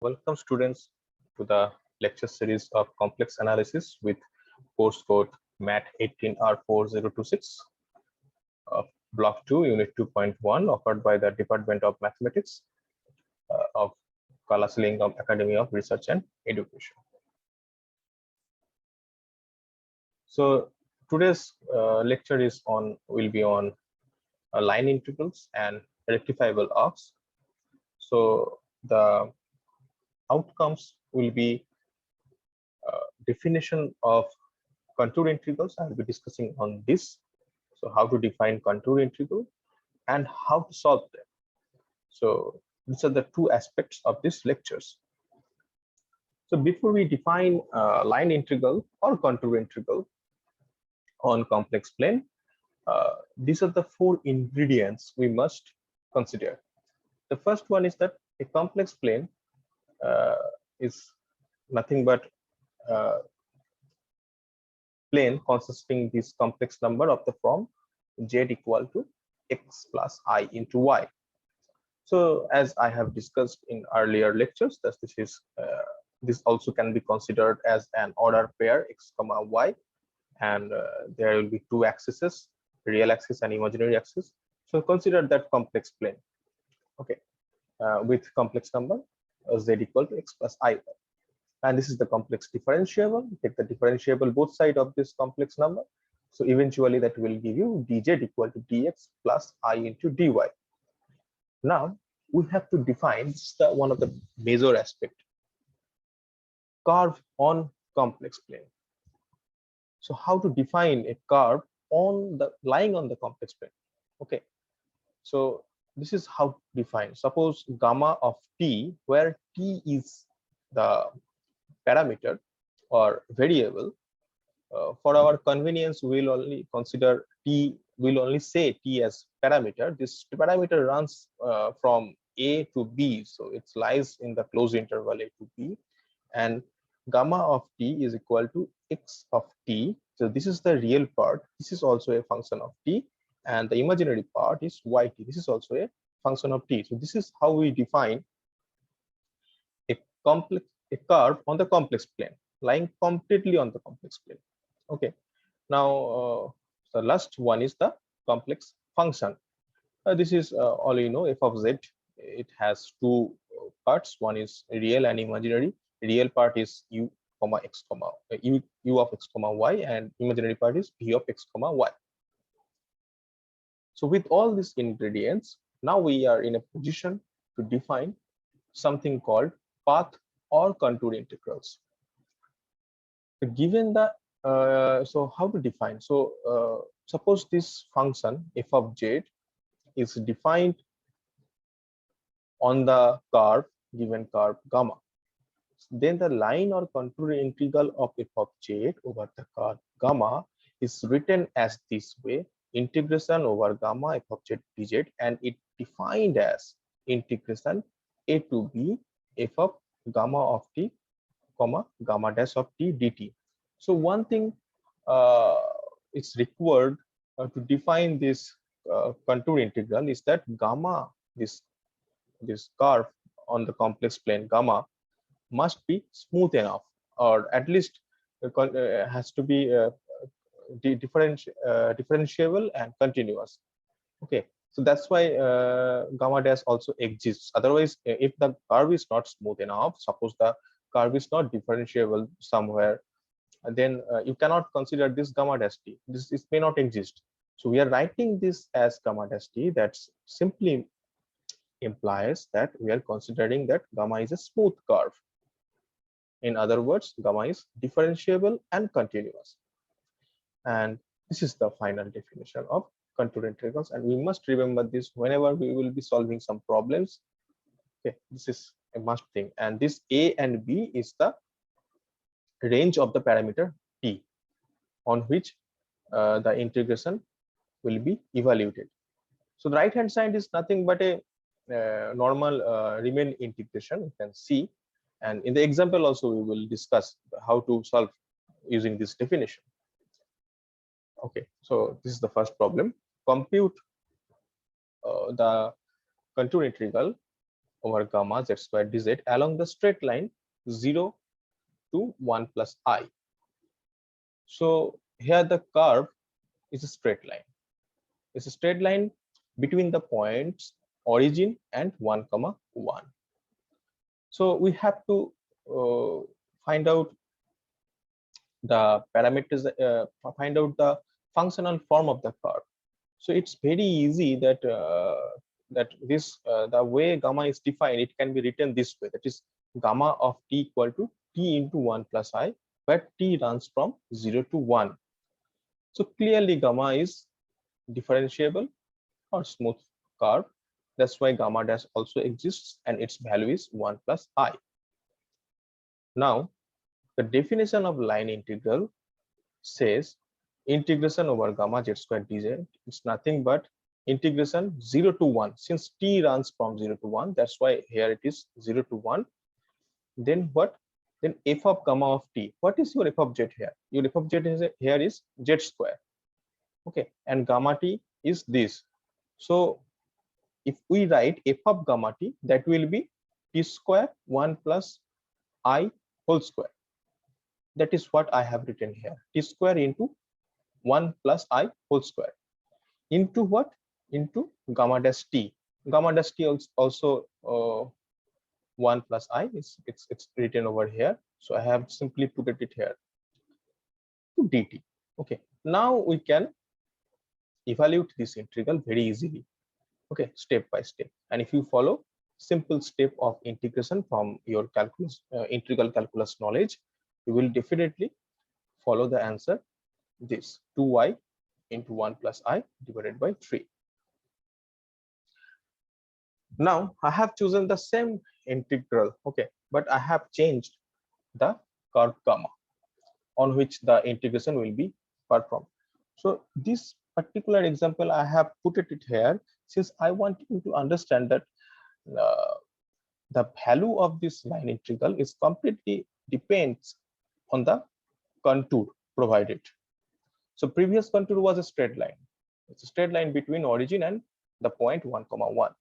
Welcome students to the lecture series of complex analysis with course code MAT 18R4026 of Block 2 Unit 2.1 offered by the Department of Mathematics of Kalasalingam Academy of Research and Education. So today's lecture will be on line integrals and rectifiable arcs. So the outcomes will be definition of contour integrals. I will be discussing on this. So how to define contour integral and how to solve them. So these are the two aspects of these lectures. So before we define line integral or contour integral on complex plane, these are the four ingredients we must consider. The first one is that a complex plane is nothing but plane consisting this complex number of the form z equal to x plus I into y. So as I have discussed in earlier lectures, that this also can be considered as an order pair x comma y, and there will be two axes, real axis and imaginary axis. So consider that complex plane, okay, with complex number z equal to x plus I. And this is the complex differentiable. Take the differentiable both sides of this complex number. So eventually that will give you dz equal to dx plus I into dy. Now we have to define one of the major aspect, curve on complex plane. So how to define a curve on the lying on the complex plane? Okay, so this is how to define. Suppose gamma of t, where t is the parameter or variable. For our convenience, we will only consider t, will only say t as parameter. This parameter runs from a to b, so it lies in the closed interval a to b, and gamma of t is equal to x of t. So this is the real part. This is also a function of t, and the imaginary part is yt. This is also a function of t. So this is how we define a curve on the complex plane, lying completely on the complex plane. Okay, now the last one is the complex function. This is all you know, f of z. It has two parts. One is real and imaginary. Real part is u comma x comma u of x comma y, and imaginary part is v of x comma y. So with all these ingredients, now we are in a position to define something called path or contour integrals. Given the so how to define? So suppose this function f of z is defined on the curve, given curve gamma. Then the line or contour integral of f of z over the curve gamma is written as this way: integration over gamma f of z dz, and it defined as integration a to b f of gamma of t comma gamma dash of t dt. So one thing is required to define this contour integral is that gamma, this curve on the complex plane gamma, must be smooth enough, or at least has to be differentiable and continuous. Okay, so that's why gamma dash also exists. Otherwise, if the curve is not smooth enough, suppose the curve is not differentiable somewhere, then you cannot consider this gamma dash t. This may not exist. So we are writing this as gamma dash t. That simply implies that we are considering that gamma is a smooth curve. In other words, gamma is differentiable and continuous. And this is the final definition of contour integrals, and we must remember this whenever we will be solving some problems. Okay, this is a must thing. And this a and b is the range of the parameter t on which the integration will be evaluated. So the right hand side is nothing but a normal Riemann integration, you can see, and in the example also we will discuss how to solve using this definition. Okay, so this is the first problem. Compute the contour integral over gamma z square dz along the straight line 0 to 1 plus I. So here the curve is a straight line. It's a straight line between the points origin and 1 comma 1. So we have to find out the parameters, find out the functional form of the curve. So it's very easy that the way gamma is defined, it can be written this way, that is gamma of t equal to t into 1 plus I, where t runs from 0 to 1. So clearly gamma is differentiable or smooth curve. That's why gamma dash also exists and its value is 1 plus I. Now the definition of line integral says integration over gamma z square dz is nothing but integration 0 to 1. Since t runs from 0 to 1, that's why here it is 0 to 1. Then what? Then f of gamma of t. What is your f of z here? Your f of z here is z square. Okay, and gamma t is this. So if we write f of gamma t, that will be t square 1 plus I whole square. That is what I have written here, t square into 1 plus I whole square into what? Into gamma dash t. Gamma dash t also 1 plus I, it's written over here. So I have simply put it here to dt. Okay, now we can evaluate this integral very easily. Okay, step by step. And if you follow simple step of integration from your calculus, integral calculus knowledge, you will definitely follow the answer, this 2y into 1 plus I divided by 3. Now I have chosen the same integral, okay, but I have changed the curve gamma on which the integration will be performed. So this particular example I have put it here since I want you to understand that the value of this line integral is completely depends on the contour provided. So previous contour was a straight line. It's a straight line between origin and the point 1 comma 1.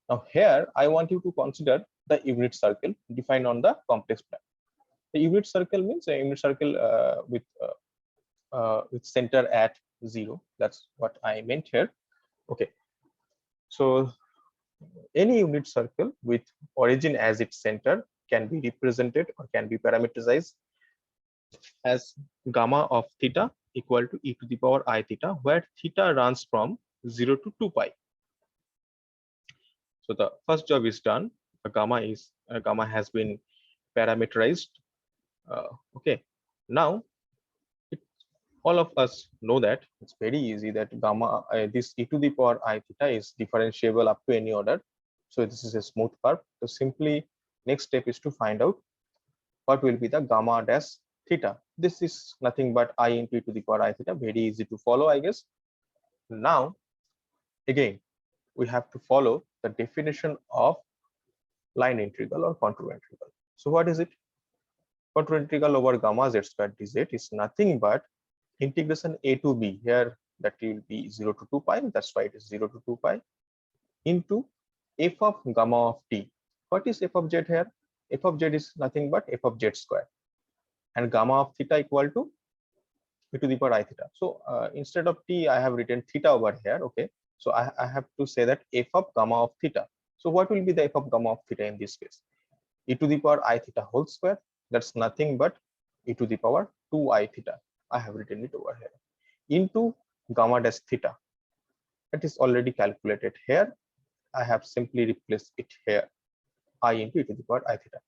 Now here I want you to consider the unit circle defined on the complex plan. The unit circle means a unit circle with center at 0. That's what I meant here. Okay, so any unit circle with origin as its center can be represented or can be parameterized as gamma of theta equal to e to the power I theta, where theta runs from 0 to 2 pi. So the first job is done. The gamma has been parameterized. Okay, now all of us know that it's very easy that gamma this e to the power I theta is differentiable up to any order. So this is a smooth curve. So simply next step is to find out what will be the gamma dash theta. This is nothing but I into e to the power I theta. Very easy to follow, I guess. Now again we have to follow the definition of line integral or contour integral. So what is it? Contour integral over gamma z square dz is nothing but integration a to b, here that will be 0 to 2 pi, that's why it is 0 to 2 pi, into f of gamma of t. What is f of z here? F of z is nothing but f of z square, and gamma of theta equal to e to the power I theta. So instead of t I have written theta over here. Okay, so I have to say that f of gamma of theta. So what will be the f of gamma of theta in this case? E to the power I theta whole square, that's nothing but e to the power 2 I theta. I have written it over here, into gamma dash theta. That is already calculated here. I have simply replaced it here, I into e to the power I theta.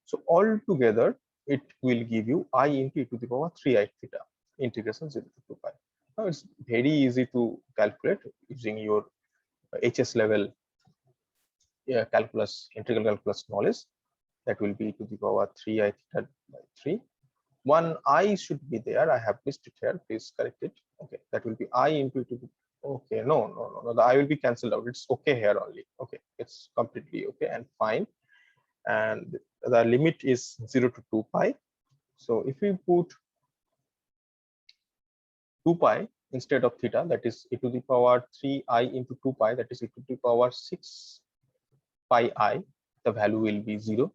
So all together it will give you I into e to the power 3 I theta, integration 0 to 2 pi. Now it's very easy to calculate using your HS level calculus, integral calculus knowledge. That will be e to the power 3 I theta by 3. One I should be there. I have missed it here. Please correct it. Okay, that will be I into e to the. Okay, no. The I will be cancelled out. It's okay here only. Okay, it's completely okay and fine. And the limit is 0 to 2 pi. So if we put 2 pi instead of theta, that is e to the power 3 I into 2 pi, that is e to the power 6 pi I. the value will be 0.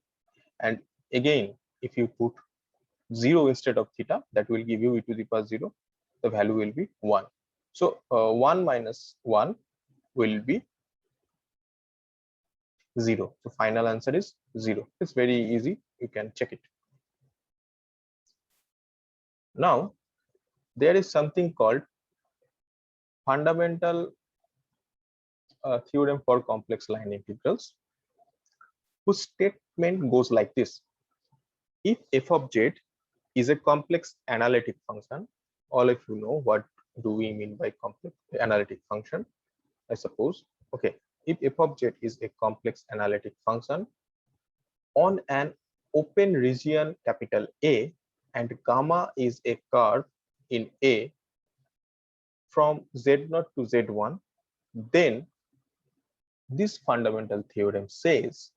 And again, if you put 0 instead of theta, that will give you e to the power 0. The value will be 1. So 1 minus 1 will be 0. So final answer is 0. It's very easy. You can check it. Now, there is something called fundamental theorem for complex line integrals, whose statement goes like this. If f of z is a complex analytic function, all of you know what do we mean by complex analytic function, I suppose. Okay, if f of z is a complex analytic function on an open region capital A, and gamma is a curve in A from z0 to z1, then this fundamental theorem says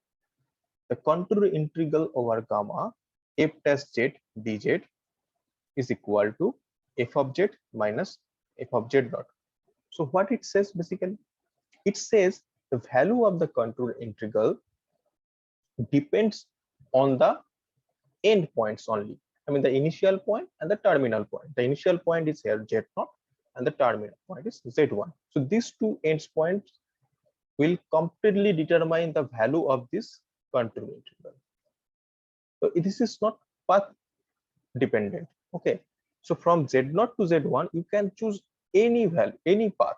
the contour integral over gamma f dash z dz is equal to f of z minus f of z dot. So what it says basically, it says the value of the contour integral depends on the end points only. I mean the initial point and the terminal point. The initial point is here z0 and the terminal point is z1. So these two end points will completely determine the value of this contour integral. So this is not path dependent. Okay, so from z0 to z1 you can choose any value, any path.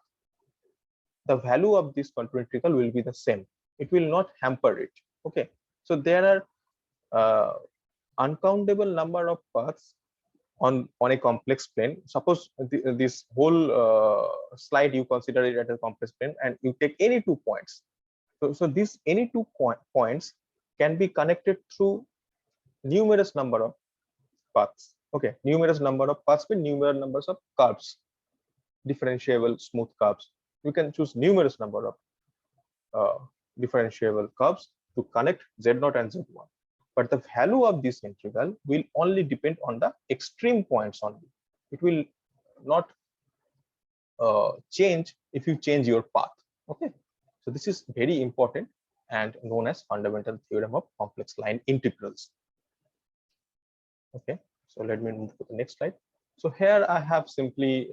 The value of this contour integral will be the same. It will not hamper it. Okay, so there are uncountable number of paths on a complex plane. Suppose this whole slide you consider it as a complex plane, and you take any 2 points. So these any 2 points can be connected through numerous number of paths. Okay, numerous number of paths with numerous numbers of curves, differentiable smooth curves. You can choose numerous number of differentiable curves to connect z0 and z1. But the value of this integral will only depend on the extreme points only. It will not change if you change your path. Okay, so this is very important and known as fundamental theorem of complex line integrals. Okay, so let me move to the next slide. So here I have simply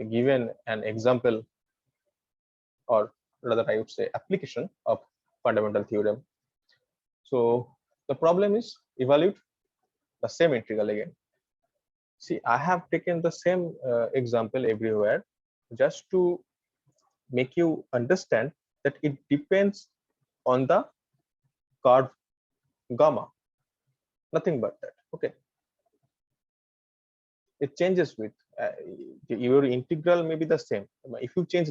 given an example, or rather I would say application of fundamental theorem. So the problem is evaluate the same integral again. See, I have taken the same example everywhere just to make you understand that it depends on the curve gamma, nothing but that. Okay, it changes with your integral may be the same. If you change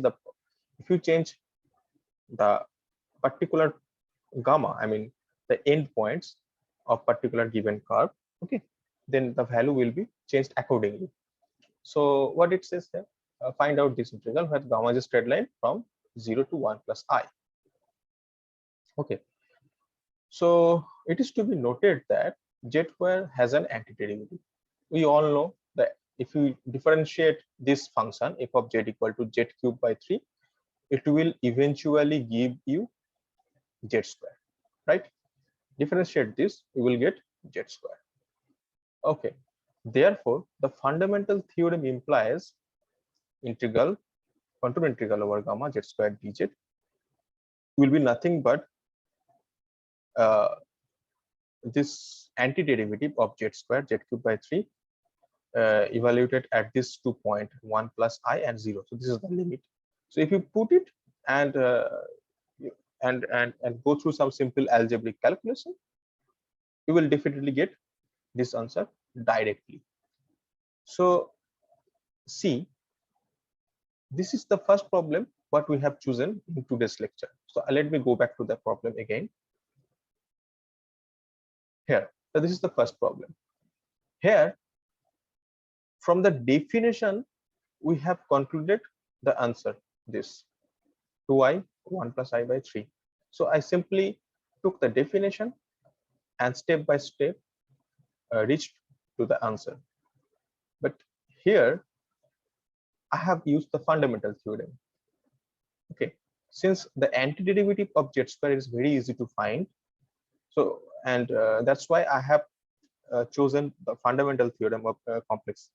the particular gamma, I mean the end points of particular given curve, okay, then the value will be changed accordingly. So what it says here, find out this integral where gamma is a straight line from 0 to 1 plus I. Okay, so it is to be noted that z² has an antiderivative. We all know that if you differentiate this function f of z equal to z cubed by 3, it will eventually give you z², right? Differentiate this, you will get z². Okay, therefore the fundamental theorem implies integral contour integral over gamma z² dz will be nothing but this antiderivative of z² z cubed by 3 evaluated at this 2 point 1 plus I and 0. So this is the limit. So if you put it and go through some simple algebraic calculation, you will definitely get this answer directly. So see, this is the first problem what we have chosen in today's lecture. So let me go back to the problem again. Here, so this is the first problem. Here, from the definition, we have concluded the answer, this 2i 1 plus I by 3. So I simply took the definition and step by step reached to the answer. But here I have used the fundamental theorem. Okay, since the antiderivative of z square is very easy to find, so and that's why I have chosen the fundamental theorem of complex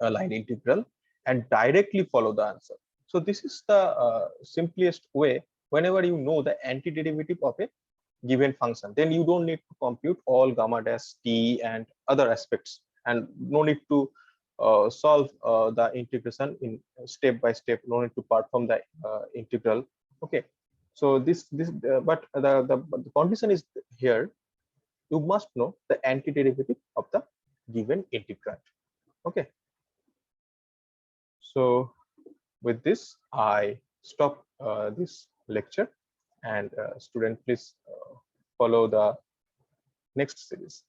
line integral and directly follow the answer. So this is the simplest way. Whenever you know the antiderivative of a given function, then you don't need to compute all gamma dash t and other aspects, and no need to solve the integration in step by step, no need to perform the integral. Okay, so but the condition is here, you must know the antiderivative of the given integrand. Okay, so with this I stop this lecture, and student, please follow the next series.